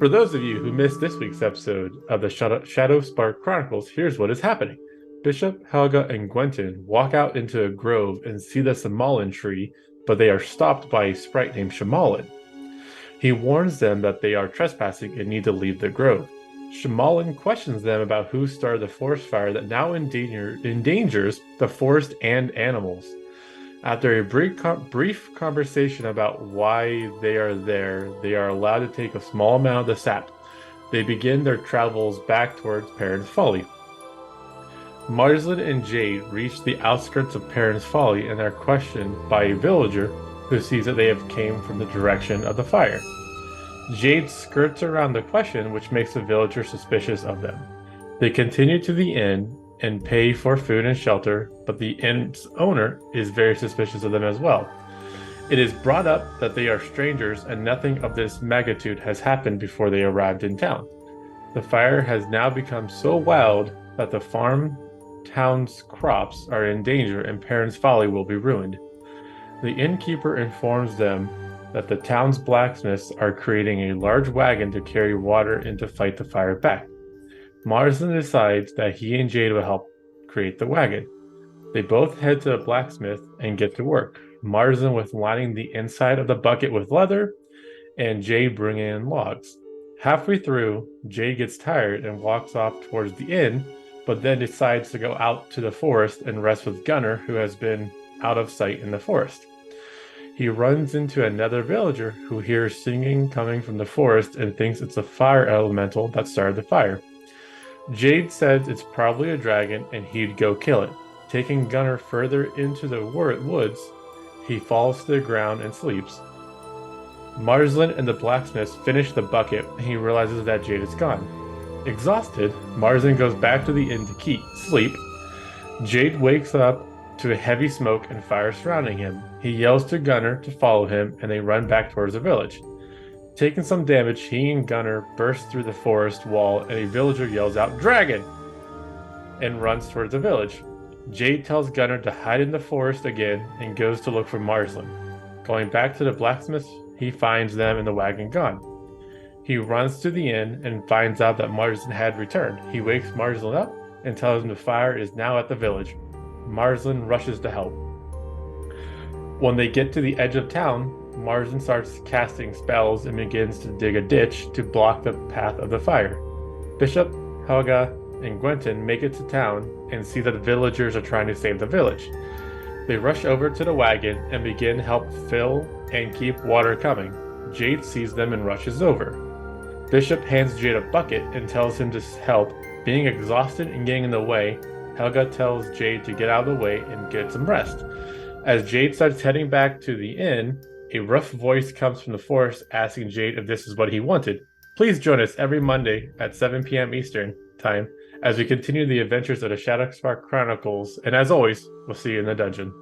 For those of you who missed this week's episode of the Shadowspark Chronicles, here's what is happening. Bishop, Helga, and Gwenton walk out into a grove and see the Samalan tree, but they are stopped by a sprite named Shamalan. He warns them that they are trespassing and need to leave the grove. Shamalan questions them about who started the forest fire that now endangers the forest and animals. After a brief conversation about why they are there, they are allowed to take a small amount of the sap. They begin their travels back towards Perrin's Folly. Marsland and Jade reach the outskirts of Perrin's Folly and are questioned by a villager who sees that they have came from the direction of the fire. Jade skirts around the question, which makes the villager suspicious of them. They continue to the inn and pay for food and shelter, but the inn's owner is very suspicious of them as well. It is brought up that they are strangers and nothing of this magnitude has happened before they arrived in town. The fire has now become so wild that the town's crops are in danger and Perrin's Folly will be ruined. The innkeeper informs them that the town's blacksmiths are creating a large wagon to carry water in to fight the fire back. Marsland decides that he and Jade will help create the wagon. They both head to the blacksmith and get to work. Marsland with lining the inside of the bucket with leather, and Jade bringing in logs. Halfway through, Jade gets tired and walks off towards the inn, but then decides to go out to the forest and rest with Gunnar, who has been out of sight in the forest. He runs into another villager who hears singing coming from the forest and thinks it's a fire elemental that started the fire. Jade says it's probably a dragon and he'd go kill it. Taking Gunnar further into the woods, he falls to the ground and sleeps. Marsland and the blacksmiths finish the bucket and he realizes that Jade is gone. Exhausted, Marsland goes back to the inn to sleep. Jade wakes up to a heavy smoke and fire surrounding him. He yells to Gunnar to follow him and they run back towards the village. Taking some damage, he and Gunnar burst through the forest wall and a villager yells out, "Dragon!" and runs towards the village. Jade tells Gunnar to hide in the forest again and goes to look for Marsland. Going back to the blacksmith, he finds them in the wagon gone. He runs to the inn and finds out that Marsland had returned. He wakes Marsland up and tells him the fire is now at the village. Marsland rushes to help. When they get to the edge of town, Marsland starts casting spells and begins to dig a ditch to block the path of the fire. Bishop, Helga, and Gwenton make it to town and see that the villagers are trying to save the village. They rush over to the wagon and begin to help fill and keep water coming. Jade sees them and rushes over. Bishop hands Jade a bucket and tells him to help. Being exhausted and getting in the way, Helga tells Jade to get out of the way and get some rest. As Jade starts heading back to the inn, a rough voice comes from the forest asking Jade if this is what he wanted. Please join us every Monday at 7 p.m. Eastern Time as we continue the adventures of the Shadowspark Chronicles, and as always, we'll see you in the dungeon.